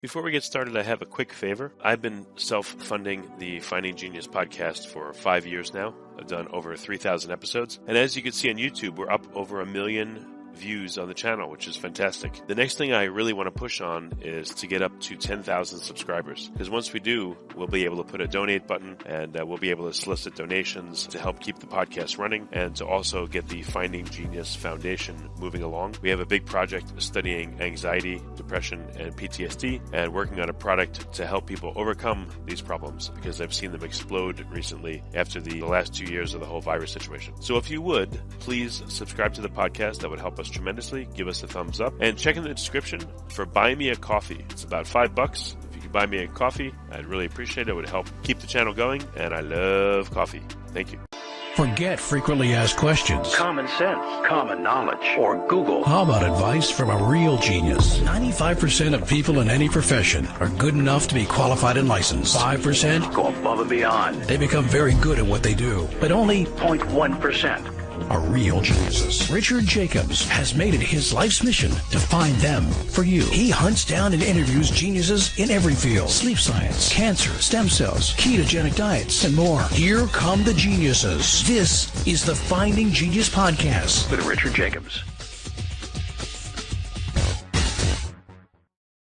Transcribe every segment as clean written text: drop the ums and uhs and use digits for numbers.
Before we get started, I have a quick favor. I've been self-funding the Finding Genius podcast for 5 years now. I've done over 3,000 episodes. And as you can see on YouTube, we're up over 1 million views on the channel, which is fantastic. The next thing I really want to push on is to get up to 10,000 subscribers. Because once we do, we'll be able to put a donate button and we'll be able to solicit donations to help keep the podcast running and to also get the Finding Genius Foundation moving along. We have a big project studying anxiety, depression, and PTSD and working on a product to help people overcome these problems because I've seen them explode recently after the last 2 years of the whole virus situation. So if you would, please subscribe to the podcast. That would help us tremendously. Give us a thumbs up and check in the description for Buy Me a Coffee. It's about $5. If you could buy me a coffee, I'd really appreciate it. It would help keep the channel going, and I love coffee. Thank you. Forget frequently asked questions, common sense, common knowledge, or Google. How about advice from a real genius? 95% of people in any profession are good enough to be qualified and licensed. 5% go above and beyond. They become very good at what they do, but only 0.1% are real geniuses. Richard Jacobs has made it his life's mission to find them for you. He hunts down and interviews geniuses in every field: sleep science, cancer, stem cells, ketogenic diets, and more. Here come the geniuses. This is the Finding Genius Podcast with Richard Jacobs.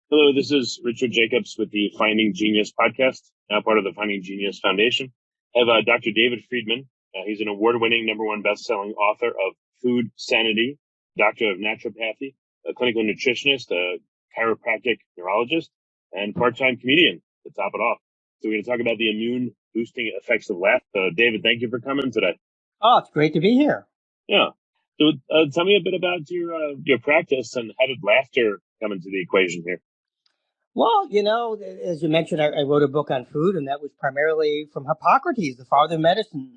Hello, this is Richard Jacobs with the Finding Genius Podcast, now part of the Finding Genius Foundation. I have Dr. David Friedman. He's an award-winning #1 best-selling author of Food Sanity, Doctor of Naturopathy, a clinical nutritionist, a chiropractic neurologist, and part-time comedian to top it off. So we're going to talk about the immune-boosting effects of laughter. David, thank you for coming today. Oh, it's great to be here. Yeah. So tell me a bit about your practice and how did laughter come into the equation here? Well, as you mentioned, I wrote a book on food, and that was primarily from Hippocrates, the father of medicine.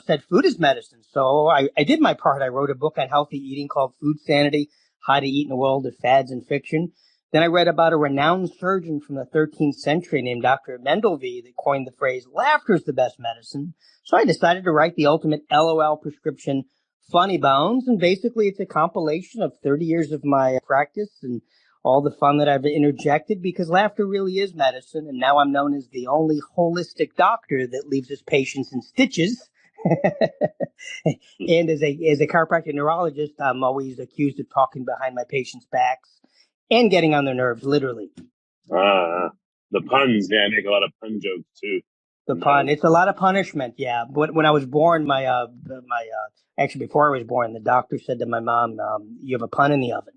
Said food is medicine. So I did my part. I wrote a book on healthy eating called Food Sanity, How to Eat in a World of Fads and Fiction. Then I read about a renowned surgeon from the 13th century named Dr. Mendelvey that coined the phrase, laughter is the best medicine. So I decided to write the ultimate LOL prescription, Funny Bones. And basically it's a compilation of 30 years of my practice and all the fun that I've interjected, because laughter really is medicine. And now I'm known as the only holistic doctor that leaves his patients in stitches. And as a chiropractic neurologist, I'm always accused of talking behind my patients' backs and getting on their nerves, literally. The puns. Yeah, I make a lot of pun jokes too. The pun. It's a lot of punishment. Yeah. When I was born, actually before I was born, the doctor said to my mom, you have a pun in the oven.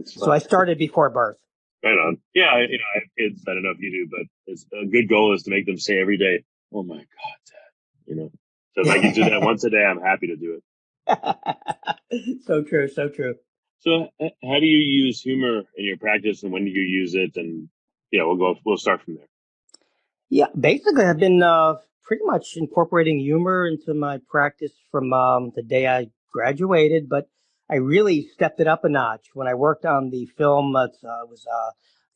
So I started before birth. Right on. Yeah, I have kids. I don't know if you do, but it's a good goal is to make them say every day, "Oh my God, Dad." So if I can do that once a day, I'm happy to do it. So true. So true. So how do you use humor in your practice, and when do you use it? And we'll start from there. Yeah, basically, I've been pretty much incorporating humor into my practice from the day I graduated, but I really stepped it up a notch when I worked on the film. I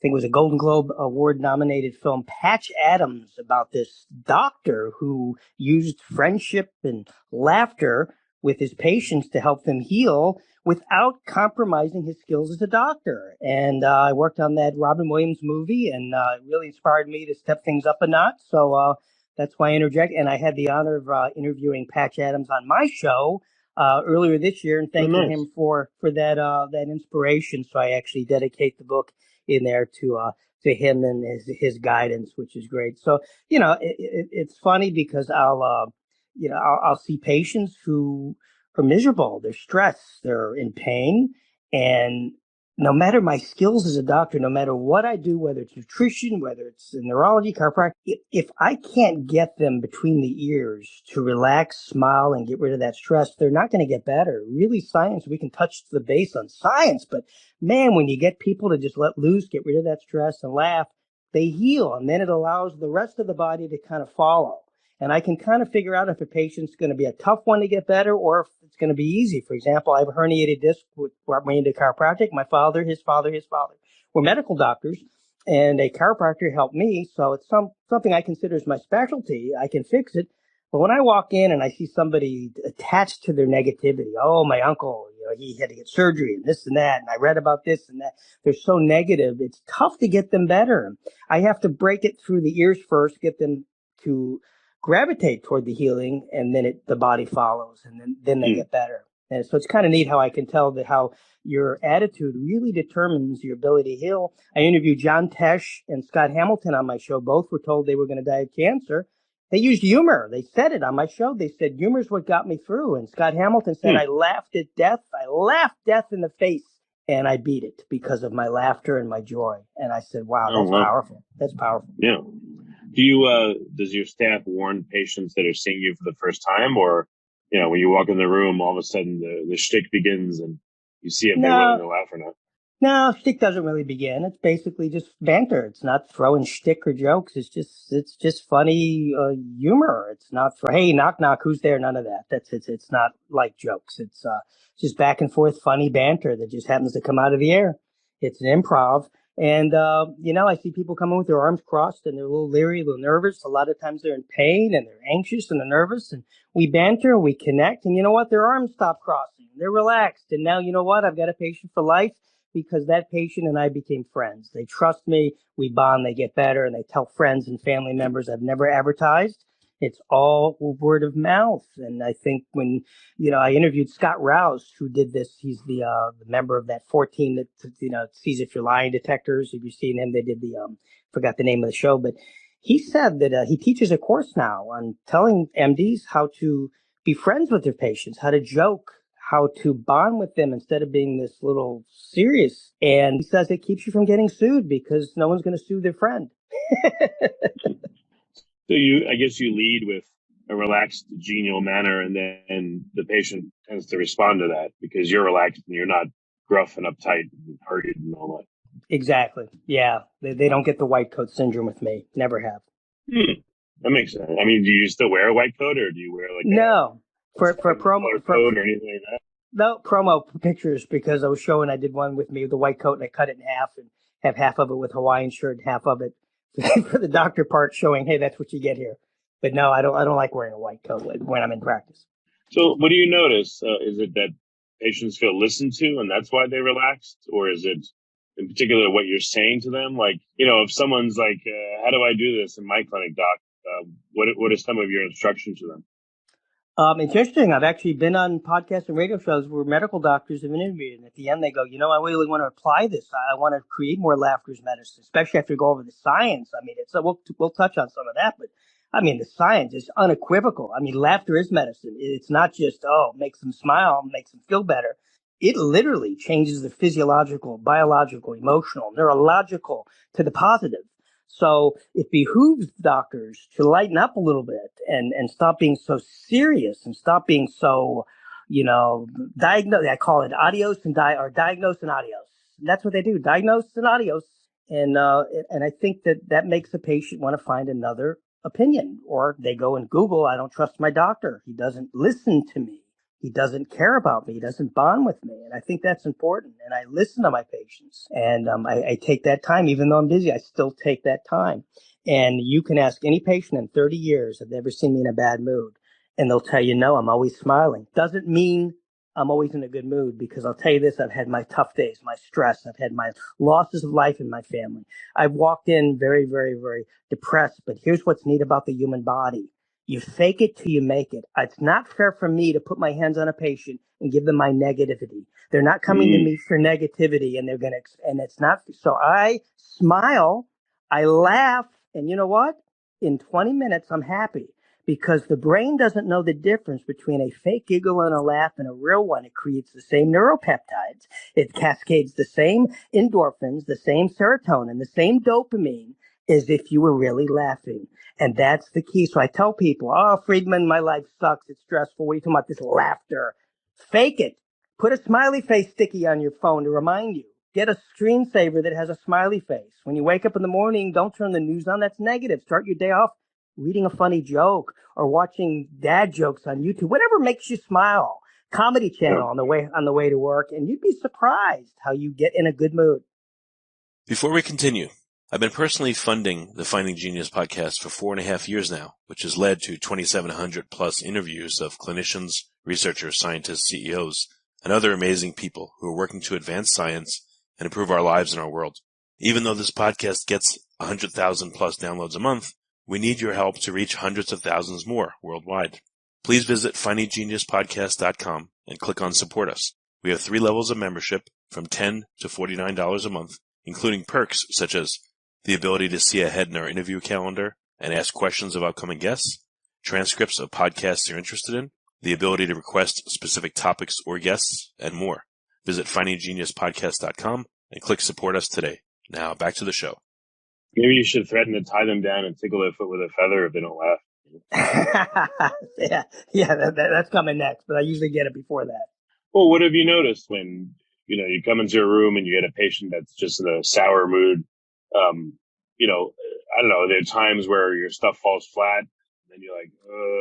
think it was a Golden Globe Award nominated film, Patch Adams, about this doctor who used friendship and laughter with his patients to help them heal without compromising his skills as a doctor. And I worked on that Robin Williams movie, and it really inspired me to step things up a notch. So that's why I interject. And I had the honor of interviewing Patch Adams on my show earlier this year, and thanking him for that inspiration. So I actually dedicate the book in there to him and his guidance, which is great. So it's funny because I'll see patients who are miserable, they're stressed, they're in pain, and no matter my skills as a doctor, no matter what I do, whether it's nutrition, whether it's neurology, chiropractic, if I can't get them between the ears to relax, smile, and get rid of that stress, they're not going to get better. Really, science, we can touch the base on science, but man, when you get people to just let loose, get rid of that stress and laugh, they heal, and then it allows the rest of the body to kind of follow. And I can kind of figure out if a patient's going to be a tough one to get better or if it's going to be easy. For example, I have a herniated disc, which brought me into chiropractic. My father, his father were medical doctors, and a chiropractor helped me. So it's something I consider as my specialty. I can fix it. But when I walk in and I see somebody attached to their negativity, oh, my uncle, he had to get surgery and this and that, and I read about this and that. They're so negative. It's tough to get them better. I have to break it through the ears first, get them to gravitate toward the healing, and then the body follows, and then they get better. And so it's kind of neat how I can tell that how your attitude really determines your ability to heal. I interviewed John Tesh and Scott Hamilton on my show. Both were told they were going to die of cancer. They used humor. They said it on my show. They said, humor is what got me through. And Scott Hamilton said, I laughed at death. I laughed death in the face, and I beat it because of my laughter and my joy. And I said, wow, that's powerful. That's powerful. Yeah. Does your staff warn patients that are seeing you for the first time, or, when you walk in the room, all of a sudden the shtick begins and you see if they're willing to laugh or not? No, shtick doesn't really begin. It's basically just banter. It's not throwing shtick or jokes. It's just funny humor. It's not for, hey, knock knock, who's there? None of that. It's not like jokes. It's just back and forth funny banter that just happens to come out of the air. It's an improv. And I see people come in with their arms crossed and they're a little leery, a little nervous. A lot of times they're in pain and they're anxious and they're nervous. And we banter, we connect, and you know what? Their arms stop crossing. They're relaxed. And now, you know what? I've got a patient for life, because that patient and I became friends. They trust me, we bond, they get better, and they tell friends and family members. I've never advertised. It's all word of mouth. And I think when, I interviewed Scott Rouse, who did this. He's the member of that 14 that, sees if you're lying detectors. If you've seen him, they did forgot the name of the show, but he said that he teaches a course now on telling MDs how to be friends with their patients, how to joke, how to bond with them instead of being this little serious. And he says it keeps you from getting sued because no one's going to sue their friend. So I guess you lead with a relaxed, genial manner, and then the patient tends to respond to that because you're relaxed and you're not gruff and uptight and hurried and all that. Exactly. Yeah. They don't get the white coat syndrome with me. Never have. That makes sense. I mean, do you still wear a white coat, or do you wear for promo coat or anything like that? No, promo pictures, because I did one with me with the white coat and I cut it in half and have half of it with Hawaiian shirt, half of it for the doctor part, showing, hey, that's what you get here. But no, I don't like wearing a white coat when I'm in practice. So what do you notice? Is it that patients feel listened to and that's why they relaxed? Or is it in particular what you're saying to them? Like, if someone's like, how do I do this in my clinic, doc? What are some of your instructions to them? It's interesting. I've actually been on podcasts and radio shows where medical doctors have interviewed, and at the end they go, I really want to apply this. I want to create more laughter's medicine, especially after you go over the science. I mean, we'll touch on some of that, but I mean, the science is unequivocal. I mean, laughter is medicine. It's not just, makes them smile, makes them feel better. It literally changes the physiological, biological, emotional, neurological to the positive. So it behooves doctors to lighten up a little bit and stop being so serious and stop being so, diagnose. I call it adios and diagnose and adios. And that's what they do, diagnose and adios. And I think that makes a patient want to find another opinion, or they go and Google, I don't trust my doctor. He doesn't listen to me. He doesn't care about me. He doesn't bond with me. And I think that's important. And I listen to my patients. And I take that time. Even though I'm busy, I still take that time. And you can ask any patient in 30 years if they've ever seen me in a bad mood. And they'll tell you, no, I'm always smiling. Doesn't mean I'm always in a good mood, because I'll tell you this, I've had my tough days, my stress. I've had my losses of life in my family. I've walked in very, very, very depressed. But here's what's neat about the human body. You fake it till you make it. It's not fair for me to put my hands on a patient and give them my negativity. They're not coming to me for negativity, and it's not. So I smile, I laugh, and you know what? In 20 minutes, I'm happy, because the brain doesn't know the difference between a fake giggle and a laugh and a real one. It creates the same neuropeptides. It cascades the same endorphins, the same serotonin, the same dopamine as if you were really laughing. And that's the key. So I tell people, oh, Friedman, my life sucks. It's stressful. What are you talking about, this laughter? Fake it. Put a smiley face sticky on your phone to remind you. Get a screensaver that has a smiley face. When you wake up in the morning, don't turn the news on. That's negative. Start your day off reading a funny joke or watching dad jokes on YouTube. Whatever makes you smile. Comedy Channel on the way to work. And you'd be surprised how you get in a good mood. Before we continue, I've been personally funding the Finding Genius podcast for 4.5 years now, which has led to 2,700 plus interviews of clinicians, researchers, scientists, CEOs, and other amazing people who are working to advance science and improve our lives and our world. Even though this podcast gets 100,000 plus downloads a month, we need your help to reach hundreds of thousands more worldwide. Please visit findinggeniuspodcast.com and click on Support Us. We have 3 levels of membership from $10 to $49 a month, including perks such as the ability to see ahead in our interview calendar and ask questions of upcoming guests, transcripts of podcasts you're interested in, the ability to request specific topics or guests, and more. Visit findinggeniuspodcast.com and click Support Us today. Now, back to the show. Maybe you should threaten to tie them down and tickle their foot with a feather if they don't laugh. That's coming next, but I usually get it before that. Well, what have you noticed when, you come into a room and you get a patient that's just in a sour mood? I don't know, there are times where your stuff falls flat and then you're like,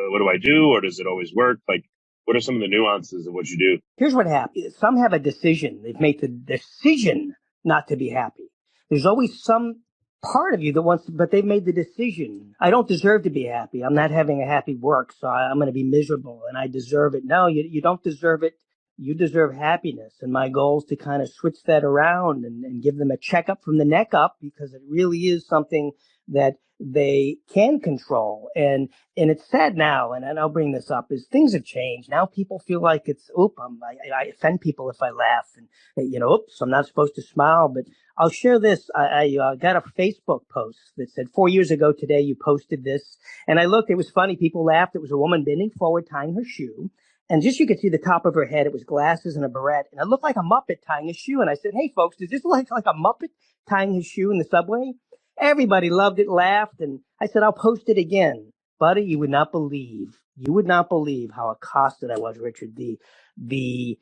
what do I do? Or does it always work? Like, what are some of the nuances of what you do? Here's what happens. Some have a decision. They've made the decision not to be happy. There's always some part of you that wants, but they've made the decision. I don't deserve to be happy. I'm not having a happy work, so I'm going to be miserable and I deserve it. No, you don't deserve it. You deserve happiness. And my goal is to kind of switch that around and give them a checkup from the neck up, because it really is something that they can control. And it's sad now, and I'll bring this up, is things have changed. Now people feel like I offend people if I laugh, and, oops, I'm not supposed to smile. But I'll share this. I got a Facebook post that said, 4 years ago today, you posted this. And I looked, it was funny. People laughed. It was a woman bending forward, tying her shoe. And just you could see the top of her head. It was glasses and a beret. And it looked like a Muppet tying a shoe. And I said, hey, folks, does this look like a Muppet tying his shoe in the subway? Everybody loved it, laughed. And I said, I'll post it again. Buddy, you would not believe how accosted I was, Richard. The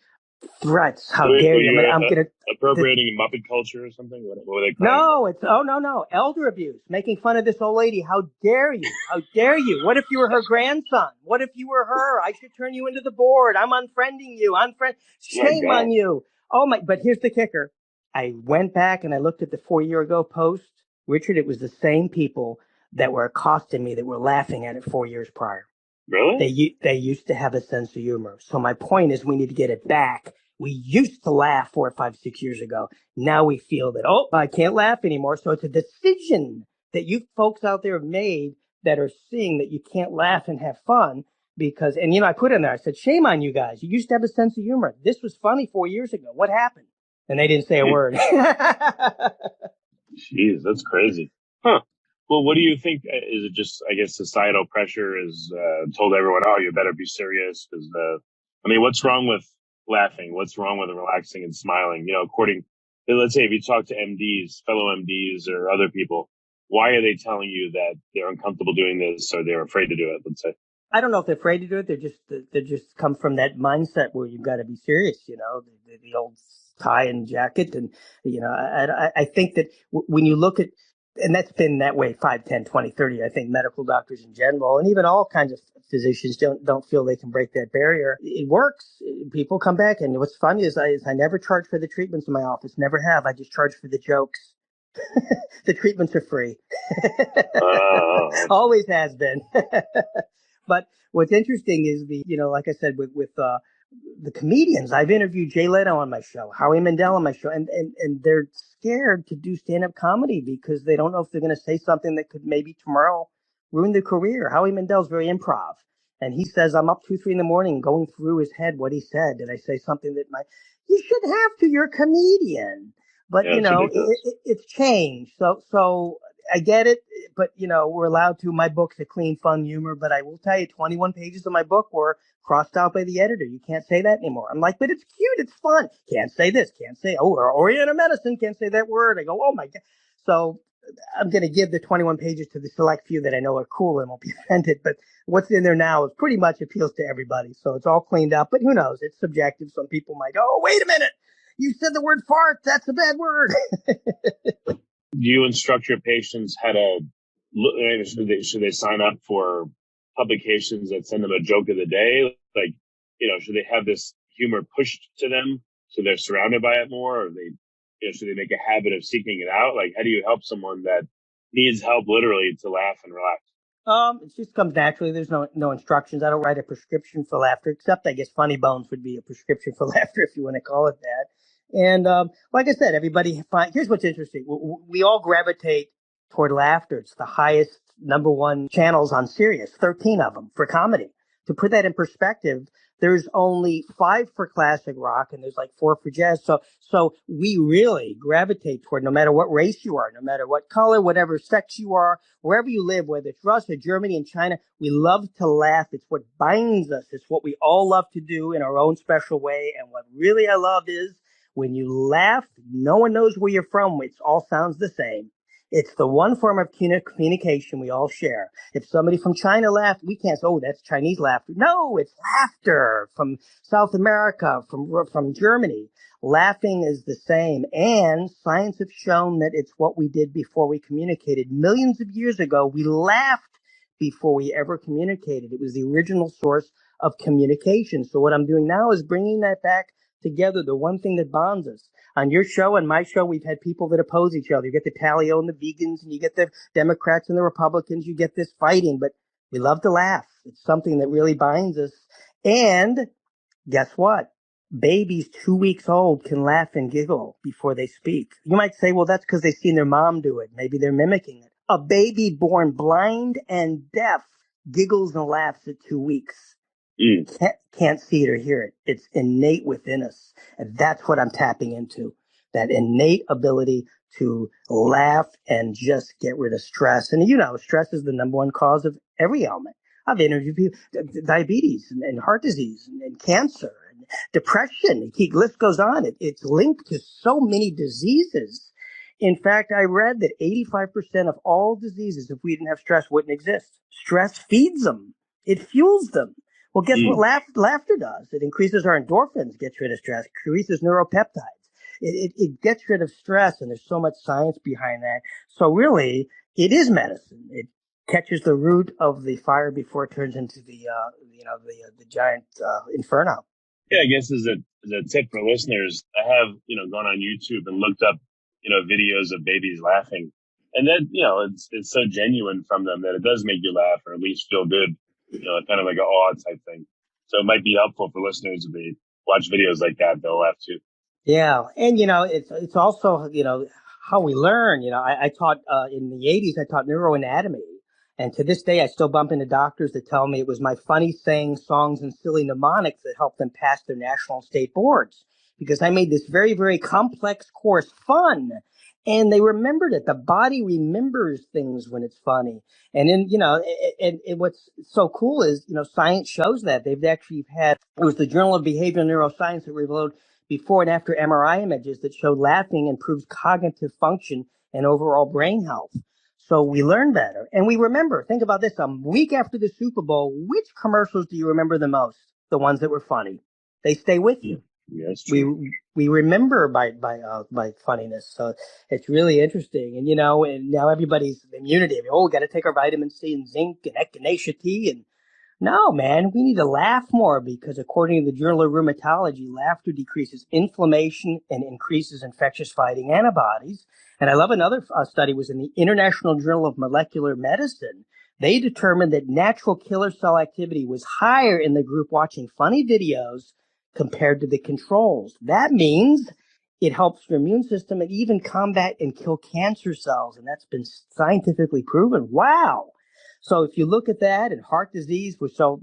threats, how dare you. I'm going to appropriating Muppet culture or something? What were they calling? No, elder abuse, making fun of this old lady. How dare you? What if you were her grandson? What if you were her? I should turn you into the board. I'm unfriending you. Shame on you. But here's the kicker. I went back and I looked at the 4 year ago post. Richard, it was the same people that were accosting me that were laughing at it 4 years prior. Really? They used to have a sense of humor. So my point is, we need to get it back. We used to laugh 4, 5, 6 years ago. Now we feel that, I can't laugh anymore. So it's a decision that you folks out there have made that are seeing that you can't laugh and have fun because, and I put in there, I said, shame on you guys. You used to have a sense of humor. This was funny 4 years ago. What happened? And they didn't say a word. Jeez, that's crazy. Huh. Well, what do you think? Is it just, I guess, societal pressure has told everyone, you better be serious? Because, what's wrong with laughing? What's wrong with relaxing and smiling? Let's say if you talk to MDs, fellow MDs or other people, why are they telling you that they're uncomfortable doing this or they're afraid to do it, let's say? I don't know if they're afraid to do it. They just come from that mindset where you've got to be serious, the old tie and jacket. And, I think that when you look at, and that's been that way 5, 10, 20, 30, I think medical doctors in general, and even all kinds of physicians don't feel they can break that barrier. It works. People come back. And what's funny is I never charge for the treatments in my office. Never have. I just charge for the jokes. The treatments are free. Always has been. But what's interesting is like I said, with the comedians, I've interviewed Jay Leno on my show, Howie Mandel on my show, and they're scared to do stand-up comedy because they don't know if they're going to say something that could maybe tomorrow ruin their career. Howie Mandel's very improv. And he says, I'm up 2, 3 in the morning going through his head what he said. Did I say something that you should have to, you're a comedian. But, it's changed. So I get it. But, we're allowed to. My book's a clean, fun humor. But I will tell you, 21 pages of my book were crossed out by the editor. You can't say that anymore. I'm like, but it's cute. It's fun. Can't say this. Can't say, or Oriental medicine. Can't say that word. I go, oh, my God. So I'm going to give the 21 pages to the select few that I know are cool and won't be offended. But what's in there now is pretty much appeals to everybody. So it's all cleaned up. But who knows? It's subjective. Some people might go, oh, wait a minute. You said the word fart. That's a bad word. Do you instruct your patients how to look? Should they sign up for publications that send them a joke of the day? Like, should they have this humor pushed to them so they're surrounded by it more? Or should they make a habit of seeking it out? Like, how do you help someone that needs help literally to laugh and relax? It just comes naturally. There's no instructions. I don't write a prescription for laughter, except I guess funny bones would be a prescription for laughter if you want to call it that. And like I said, everybody here's what's interesting. We all gravitate toward laughter. It's the highest number one channels on Sirius, 13 of them for comedy. To put that in perspective, there's only 5 for classic rock and there's like 4 for jazz. So we really gravitate toward, no matter what race you are, no matter what color, whatever sex you are, wherever you live, whether it's Russia, Germany, and China, we love to laugh. It's what binds us. It's what we all love to do in our own special way. And what really I love is when you laugh, no one knows where you're from. It all sounds the same. It's the one form of communication we all share. If somebody from China laughed, we can't say, oh, that's Chinese laughter. No, it's laughter from South America, from Germany. Laughing is the same, and science has shown that it's what we did before we communicated. Millions of years ago, we laughed before we ever communicated. It was the original source of communication. So what I'm doing now is bringing that back together, the one thing that bonds us. On your show and my show, we've had people that oppose each other. You get the paleo and the vegans, and you get the Democrats and the Republicans. You get this fighting, but we love to laugh. It's something that really binds us. And guess what? Babies 2 weeks old can laugh and giggle before they speak. You might say, well, that's because they've seen their mom do it. Maybe they're mimicking it. A baby born blind and deaf giggles and laughs at 2 weeks. Can't see it or hear it. It's innate within us. And that's what I'm tapping into. That innate ability to laugh and just get rid of stress. And stress is the number one cause of every ailment. I've interviewed people, diabetes and heart disease and cancer and depression. The list goes on. It's linked to so many diseases. In fact, I read that 85% of all diseases, if we didn't have stress, wouldn't exist. Stress feeds them. It fuels them. Well, guess what laughter does? It increases our endorphins, gets rid of stress, increases neuropeptides. It gets rid of stress, and there's so much science behind that. So really, it is medicine. It catches the root of the fire before it turns into the giant inferno. Yeah, I guess as a tip for listeners, I have gone on YouTube and looked up videos of babies laughing, and then it's so genuine from them that it does make you laugh or at least feel good. Kind of like an awe type thing. So it might be helpful for listeners if they watch videos like that. They'll laugh too. Yeah. And, it's also, how we learn. I taught in the 80s, I taught neuroanatomy. And to this day, I still bump into doctors that tell me it was my funny saying, songs, and silly mnemonics that helped them pass their national and state boards. Because I made this very, very complex course fun. And they remembered it. The body remembers things when it's funny. And then, and what's so cool is, science shows that. They've actually it was the Journal of Behavioral Neuroscience that revealed before and after MRI images that showed laughing improves cognitive function and overall brain health. So we learn better. And we remember, think about this, a week after the Super Bowl, which commercials do you remember the most? The ones that were funny. They stay with you. Yes, we remember by funniness. So it's really interesting. And, and now everybody's immunity. We got to take our vitamin C and zinc and echinacea tea. And no, man, we need to laugh more because according to the Journal of Rheumatology, laughter decreases inflammation and increases infectious fighting antibodies. And I love another study was in the International Journal of Molecular Medicine. They determined that natural killer cell activity was higher in the group watching funny videos compared to the controls. That means it helps your immune system and even combat and kill cancer cells. And that's been scientifically proven. Wow. So if you look at that and heart disease, we're so,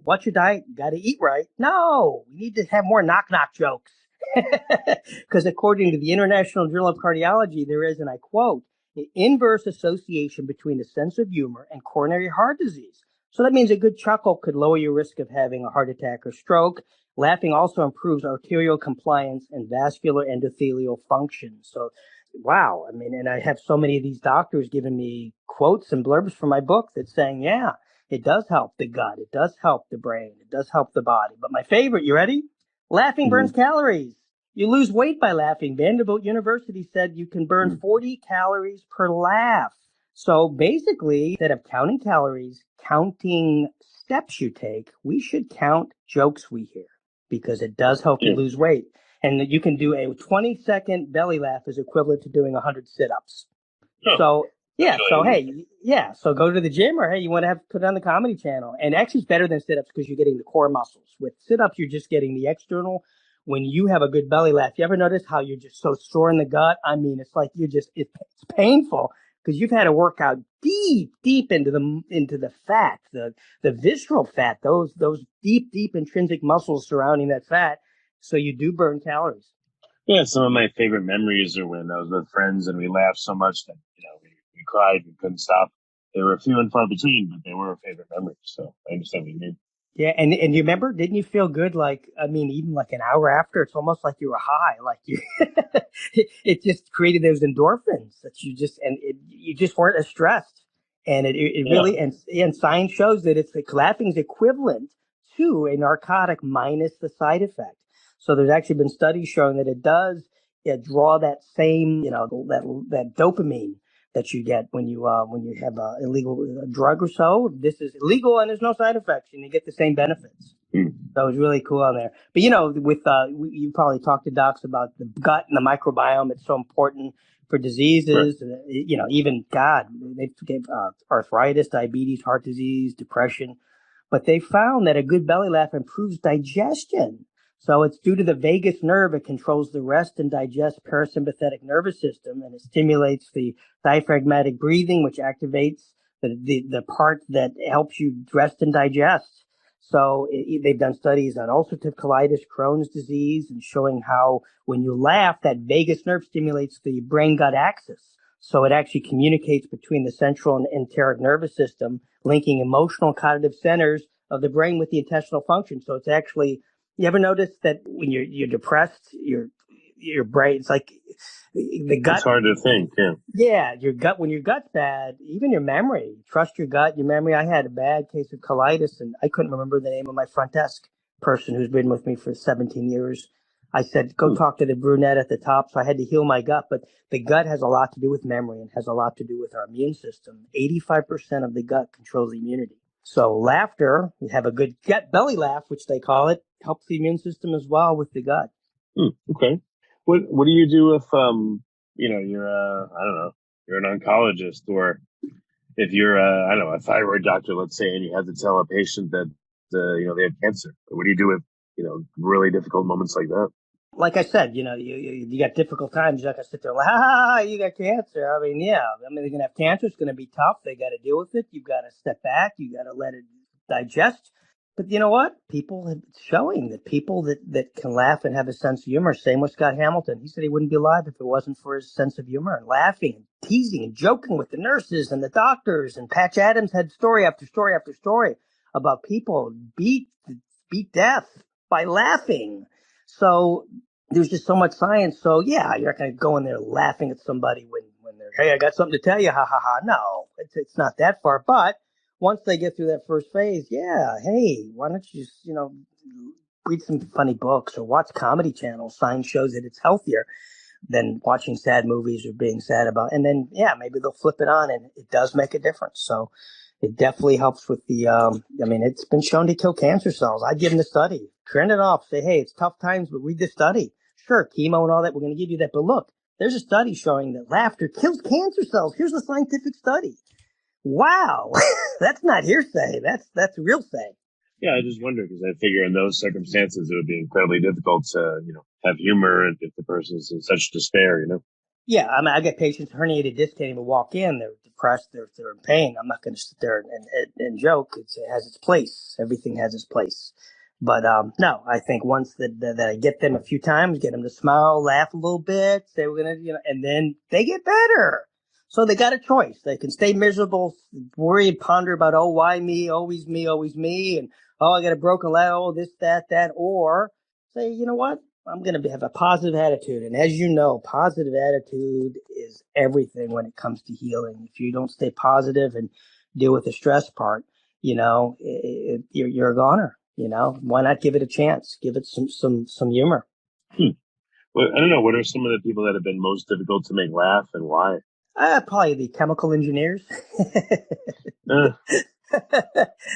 what's your diet? You got to eat right. No, we need to have more knock-knock jokes. Because according to the International Journal of Cardiology, there is, and I quote, an inverse association between a sense of humor and coronary heart disease. So that means a good chuckle could lower your risk of having a heart attack or stroke. Laughing also improves arterial compliance and vascular endothelial function. So, wow. I mean, and I have so many of these doctors giving me quotes and blurbs from my book that's saying, yeah, it does help the gut. It does help the brain. It does help the body. But my favorite, you ready? Laughing burns calories. You lose weight by laughing. Vanderbilt University said you can burn 40 calories per laugh. So basically, instead of counting calories, counting steps you take, we should count jokes we hear because it does help you lose weight. And you can do a 20-second belly laugh is equivalent to doing 100 sit-ups. Oh, So yeah, really so interesting. hey, yeah, so go to the gym, or hey, you want to put it on the comedy channel. And actually it's better than sit-ups because you're getting the core muscles. With sit-ups, you're just getting the external. When you have a good belly laugh, you ever notice how you're just so sore in the gut? I mean, it's like it's painful because you've had to work out deep into the fat, the visceral fat, those deep intrinsic muscles surrounding that fat. So you do burn calories. Yeah, some of my favorite memories are when I was with friends and we laughed so much that we cried and couldn't stop. They were few and far between, but they were favorite memories. So I understand what you mean. Yeah, and you remember, didn't you feel good? Like, I mean, even like an hour after, it's almost like you were high. Like you, it just created those endorphins that you just weren't as stressed. And it Yeah. really, and science shows that it's like laughing is equivalent to a narcotic minus the side effect. So there's actually been studies showing that it does draw that same, that dopamine that you get when you have a illegal drug or so. This is illegal and there's no side effects, and you get the same benefits. Mm. So it was really cool on there. But with you probably talked to docs about the gut and the microbiome. It's so important for Right. diseases. Even God, they gave arthritis, diabetes, heart disease, depression. But they found that a good belly laugh improves digestion. So it's due to the vagus nerve. It controls the rest and digest parasympathetic nervous system, and it stimulates the diaphragmatic breathing, which activates the part that helps you rest and digest. So they've done studies on ulcerative colitis, Crohn's disease, and showing how when you laugh, that vagus nerve stimulates the brain-gut axis. So it actually communicates between the central and enteric nervous system, linking emotional and cognitive centers of the brain with the intestinal function. So it's actually, you ever notice that when you're depressed, your brain, it's like the gut. It's hard to think. Yeah. Yeah, your gut, when your gut's bad, even your memory, trust your gut, your memory. I had a bad case of colitis and I couldn't remember the name of my front desk person who's been with me for 17 years. I said, go talk to the brunette at the top. So I had to heal my gut, but the gut has a lot to do with memory and has a lot to do with our immune system. 85% of the gut controls immunity. So laughter, you have a good gut belly laugh, which they call it, helps the immune system as well with the gut. Okay. What do you do if you're I don't know, you're an oncologist, or if you're I don't know, a thyroid doctor, let's say, and you have to tell a patient that they have cancer? What do you do with really difficult moments like that? Like I said, you got difficult times. You're not gonna sit there like, ha, you got cancer. I mean, yeah. I mean, they're gonna have cancer. It's gonna be tough. They got to deal with it. You've got to step back. You got to let it digest. But you know what? People have showing that people that can laugh and have a sense of humor. Same with Scott Hamilton. He said he wouldn't be alive if it wasn't for his sense of humor and laughing and teasing and joking with the nurses and the doctors. And Patch Adams had story after story after story about people beat death by laughing. So there's just so much science. So yeah, you're not going to go in there laughing at somebody when they're, hey, I got something to tell you. Ha ha ha. No, it's not that far. But once they get through that first phase, yeah, hey, why don't you just, read some funny books or watch comedy channels. Science shows that it's healthier than watching sad movies or being sad about. And then, yeah, maybe they'll flip it on and it does make a difference. So it definitely helps with the, it's been shown to kill cancer cells. I'd give them the study, trend it off, say, hey, it's tough times, but read this study. Sure, chemo and all that, we're going to give you that. But look, there's a study showing that laughter kills cancer cells. Here's a scientific study. Wow. That's not hearsay. That's real say. Yeah, I just wonder because I figure in those circumstances it would be incredibly difficult to have humor if the person's in such despair. Yeah, I mean, I get patients herniated disc can't even walk in. They're depressed. They're in pain. I'm not going to sit there and joke. It has its place. Everything has its place. But no, I think once that I get them a few times, get them to smile, laugh a little bit, say we're gonna, and then they get better. So they got a choice. They can stay miserable, worry and ponder about, oh, why me, always me, and oh, I got a broken leg, oh, this, that, or say, you know what? I'm going to have a positive attitude. And as you know, positive attitude is everything when it comes to healing. If you don't stay positive and deal with the stress part, you're a goner. Why not give it a chance? Give it some humor. Well, I don't know. What are some of the people that have been most difficult to make laugh and why? Probably the chemical engineers.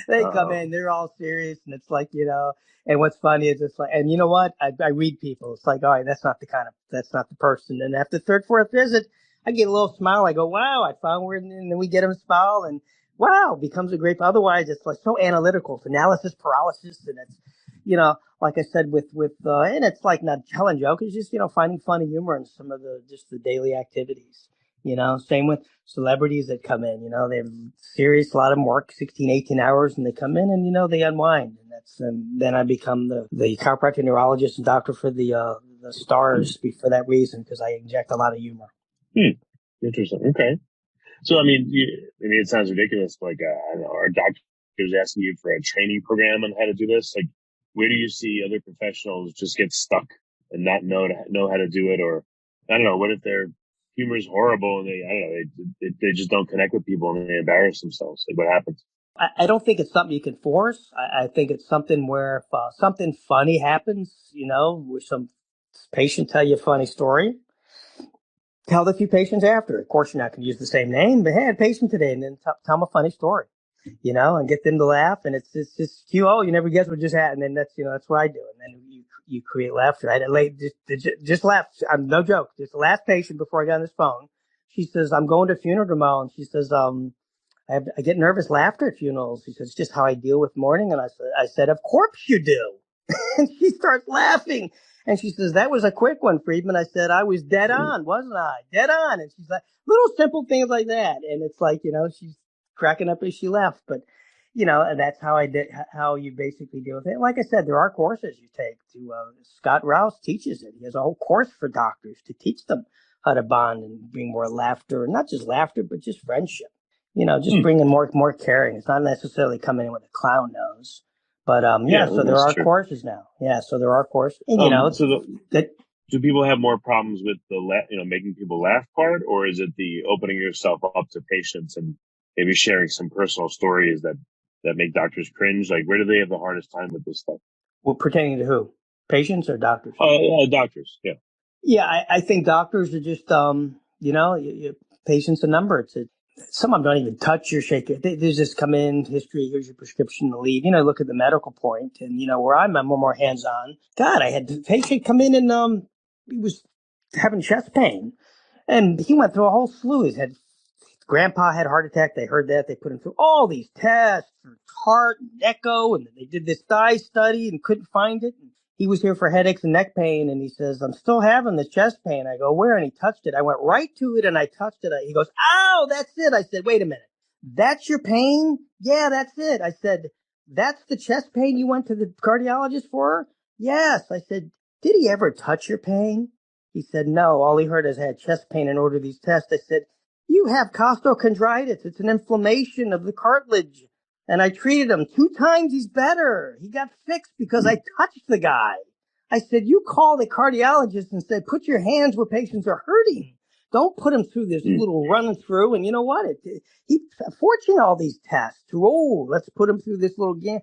They come in, they're all serious, and it's like, and what's funny is it's like, and you know what? I read people. It's like, all right, that's not the person. And after the third, fourth visit, I get a little smile. I go, wow, I found where, and then we get them a smile, and wow, becomes a great. Otherwise, it's like so analytical, it's analysis paralysis, and it's, like I said, and it's like not telling joke. It's just, finding funny humor in some of the daily activities. Same with celebrities that come in, they're serious. A lot of them work 16, 18 hours and they come in and, they unwind. And then I become the chiropractic neurologist and doctor for the stars for that reason, because I inject a lot of humor. Interesting. Okay. So, it sounds ridiculous. Like, I don't know, are doctors asking you for a training program on how to do this? Like, where do you see other professionals just get stuck and not know how to do it? Or, I don't know, what if their humor is horrible and they just don't connect with people and they embarrass themselves? Like, what happens? I don't think it's something you can force. I think it's something where if something funny happens, where some patient tell you a funny story, tell the few patients after. Of course, you're not going to use the same name, but hey, I had a patient today, and then tell them a funny story, and get them to laugh. And it's just you. Oh, you never guess what just happened. And that's what I do. And then you create laughter. I just laugh. I'm no joke. Just the last patient before I got on this phone, she says, I'm going to a funeral tomorrow, and she says, I get nervous laughter at funerals. She says, it's just how I deal with mourning. And I said, of course you do. And she starts laughing. And she says, that was a quick one, Friedman. I said, I was dead on, wasn't I? Dead on. And she's like, little simple things like that. And it's like, she's cracking up as she left. But, and that's how you basically deal with it. Like I said, there are courses you take Scott Rouse teaches it. He has a whole course for doctors to teach them how to bond and bring more laughter, and not just laughter, but just friendship. Just bringing more caring. It's not necessarily coming in with a clown nose, but so there are courses now. Yeah, so there are courses, and do people have more problems with the making people laugh part, or is it the opening yourself up to patients and maybe sharing some personal stories that make doctors cringe? Like, where do they have the hardest time with this stuff? Well, pertaining to who? Patients or doctors? Doctors. Yeah. Yeah, I think doctors are just patients a number. Some of them don't even touch or shake it. They just come in, history, here's your prescription to leave. Look at the medical point. And, where I'm more hands-on. God, I had the patient come in and he was having chest pain. And he went through a whole slew. Grandpa had a heart attack. They heard that. They put him through all these tests for heart and echo. And they did this dye study and couldn't find it. And he was here for headaches and neck pain. And he says, I'm still having this chest pain. I go, where? And he touched it. I went right to it and I touched it. He goes, ow, that's it. I said, wait a minute. That's your pain? Yeah, that's it. I said, that's the chest pain you went to the cardiologist for? Yes. I said, did he ever touch your pain? He said, no. All he heard is I had chest pain and ordered these tests. I said, you have costochondritis. It's an inflammation of the cartilage. And I treated him 2 times. He's better. He got fixed because I touched the guy. I said, you call the cardiologist and say, put your hands where patients are hurting. Don't put him through this little run through. And you know what? He fortunate all these tests. Let's put him through this little game.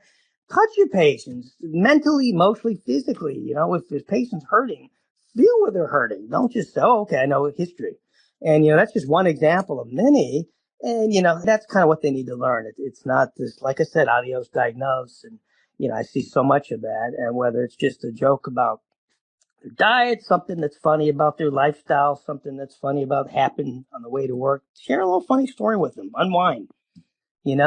Touch your patients mentally, emotionally, physically. If his patient's hurting, feel where they're hurting. Don't just say, oh, okay, I know history. And, that's just one example of many. And, that's kind of what they need to learn. It's not this, like I said, adios diagnose. And, I see so much of that. And whether it's just a joke about their diet, something that's funny about their lifestyle, something that's funny about happened on the way to work, share a little funny story with them, unwind, and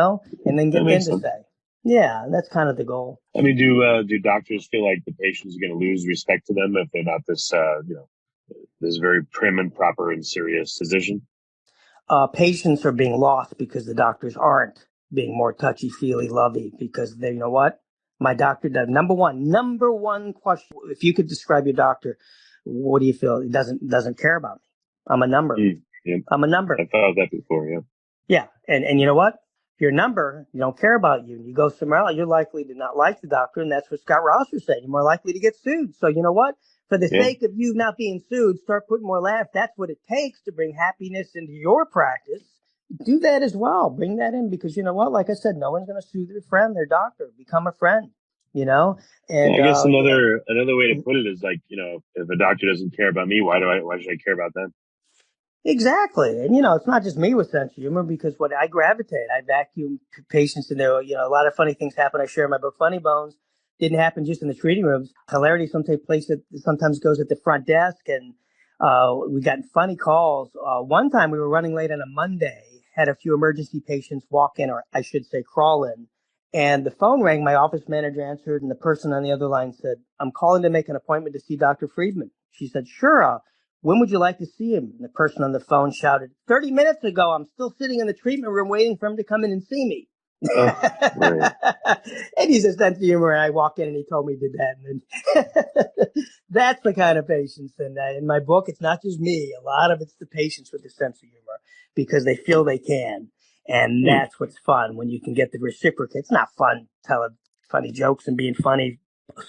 then get them to say. Yeah, that's kind of the goal. Do doctors feel like the patient's going to lose respect to them if they're not this, this very prim and proper and serious physician? Patients are being lost because the doctors aren't being more touchy-feely, lovey, because they, what? My doctor does. Number one question. If you could describe your doctor, what do you feel? He doesn't care about me. I'm a number. Yeah. I'm a number. I've thought of that before, yeah. Yeah. And you know what? If you're a number, you don't care about you. You go somewhere else, you're likely to not like the doctor. And that's what Scott Ross was saying. You're more likely to get sued. So you know what? For the sake of you not being sued, start putting more laugh. That's what it takes to bring happiness into your practice. Do that as well. Bring that in because you know what? Like I said, no one's going to sue their friend, their doctor. Become a friend, And I guess another way to put it is like, if a doctor doesn't care about me, why should I care about them? Exactly. And, it's not just me with sense of humor because what I gravitate, I vacuum patients and there, a lot of funny things happen. I share in my book, Funny Bones. Didn't happen just in the treating rooms. Hilarity sometimes goes at the front desk and, we got funny calls. One time we were running late on a Monday, had a few emergency patients walk in, or I should say crawl in. And the phone rang, my office manager answered, and the person on the other line said, I'm calling to make an appointment to see Dr. Friedman. She said, sure, when would you like to see him? And the person on the phone shouted, 30 minutes ago, I'm still sitting in the treatment room waiting for him to come in and see me. Right. And he's a sense of humor, and I walk in and he told me he did that. And then that's the kind of patients. And in my book, it's not just me. A lot of it's the patients with the sense of humor because they feel they can. And that's what's fun when you can get the reciprocate. It's not fun telling funny jokes and being funny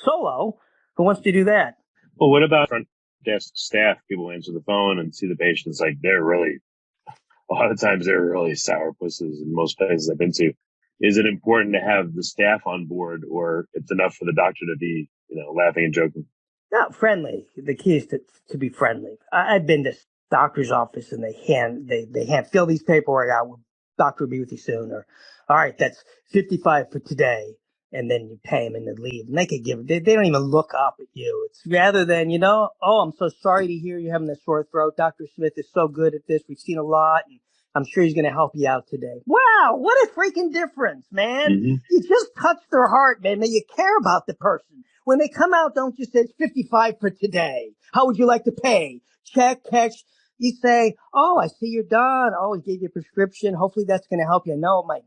solo. Who wants to do that? Well, what about front desk staff? People answer the phone and see the patients. Like a lot of times they're really sourpusses in most places I've been to. Is it important to have the staff on board, or it's enough for the doctor to be, laughing and joking? No, friendly. The key is to be friendly. I've been to doctor's office and they hand fill these paperwork out. Doctor will be with you soon. Or, all right, that's 55 for today. And then you pay them and then leave. And they don't even look up at you. It's rather than, oh, I'm so sorry to hear you're having a sore throat. Dr. Smith is so good at this. We've seen a lot. And I'm sure he's going to help you out today. Wow, what a freaking difference, man. Mm-hmm. You just touch their heart, man. You care about the person. When they come out, don't just say it's 55 for today. How would you like to pay? Check, cash. You say, oh, I see you're done. Oh, he gave you a prescription. Hopefully that's going to help you. No, my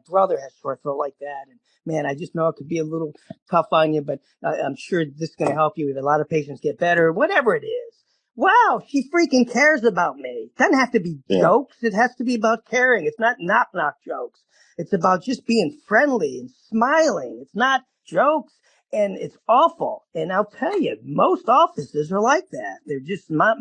brother has sore throat like that. And man, I just know it could be a little tough on you, but I'm sure this is going to help you. If a lot of patients get better, whatever it is. Wow, she freaking cares about me. It doesn't have to be jokes. It has to be about caring. It's not knock-knock jokes. It's about just being friendly and smiling. It's not jokes. And it's awful. And I'll tell you, most offices are like that. They're just my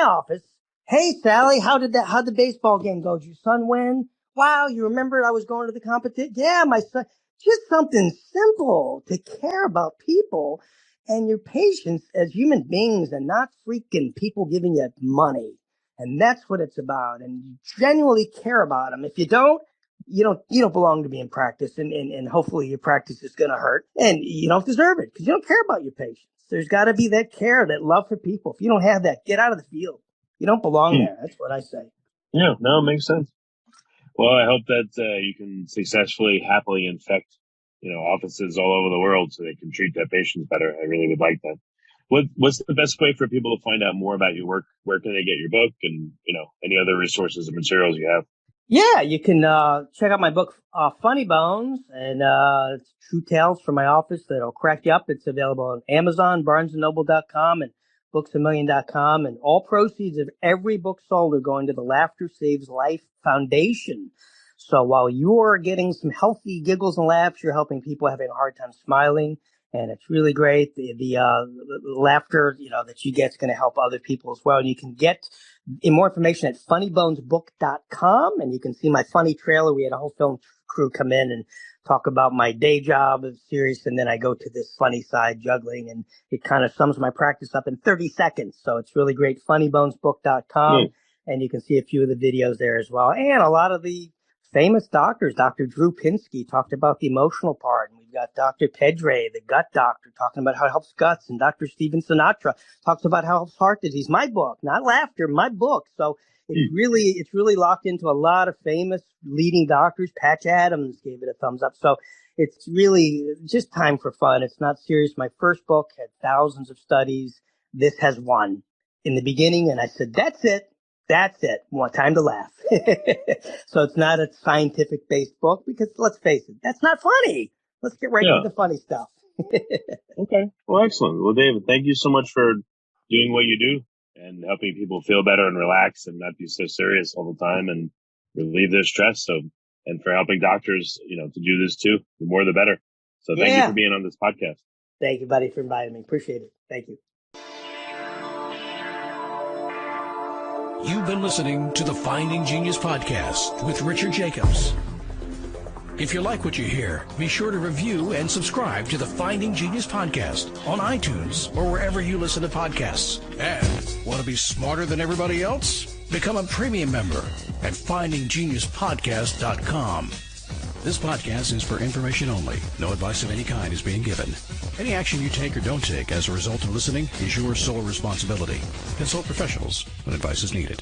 office. Hey, Sally, how'd the baseball game go? Did your son win? Wow, you remember I was going to the competition? Yeah, my son. Just something simple to care about people and your patients as human beings and not freaking people giving you money. And that's what it's about. And you genuinely care about them. If you don't, you don't belong to be in practice, and hopefully your practice is going to hurt, and you don't deserve it because you don't care about your patients. There's got to be that care, that love for people. If you don't have that, get out of the field. You don't belong there. That's what I say. Yeah, no, it makes sense. Well, I hope that you can successfully, happily infect, offices all over the world so they can treat their patients better. I really would like that. What's the best way for people to find out more about your work? Where can they get your book and, any other resources and materials you have? Yeah, you can check out my book, Funny Bones, and it's true tales from my office that'll crack you up. It's available on Amazon, BarnesandNoble.com, and BooksAMillion.com, and all proceeds of every book sold are going to the Laughter Saves Life Foundation. So while you're getting some healthy giggles and laughs, you're helping people having a hard time smiling, and it's really great. The laughter, that you get is going to help other people as well. And you can get more information at funnybonesbook.com, and you can see my funny trailer. We had a whole film crew come in and talk about my day job of serious, and then I go to this funny side, juggling, and it kind of sums my practice up in 30 seconds. So it's really great. Funnybonesbook.com, and you can see a few of the videos there as well. And a lot of the famous doctors. Dr. Drew Pinsky talked about the emotional part, and we've got Dr. Pedre, the gut doctor, talking about how it helps guts, and Dr. Steven Sinatra talks about how it helps heart disease. My book, not laughter, my book. So it's really locked into a lot of famous leading doctors. Patch Adams gave it a thumbs up. So it's really just time for fun. It's not serious. My first book had thousands of studies. This has one in the beginning, and I said, that's it. That's it. One time to laugh. So it's not a scientific based book because let's face it, that's not funny. Let's get right to the funny stuff. Okay. Well, excellent. Well, David, thank you so much for doing what you do and helping people feel better and relax and not be so serious all the time and relieve their stress. So, and for helping doctors, to do this too, the more the better. So thank you for being on this podcast. Thank you, buddy, for inviting me. Appreciate it. Thank you. You've been listening to the Finding Genius podcast with Richard Jacobs. If you like what you hear, be sure to review and subscribe to the Finding Genius podcast on iTunes or wherever you listen to podcasts. And want to be smarter than everybody else? Become a premium member at FindingGeniusPodcast.com. This podcast is for information only. No advice of any kind is being given. Any action you take or don't take as a result of listening is your sole responsibility. Consult professionals when advice is needed.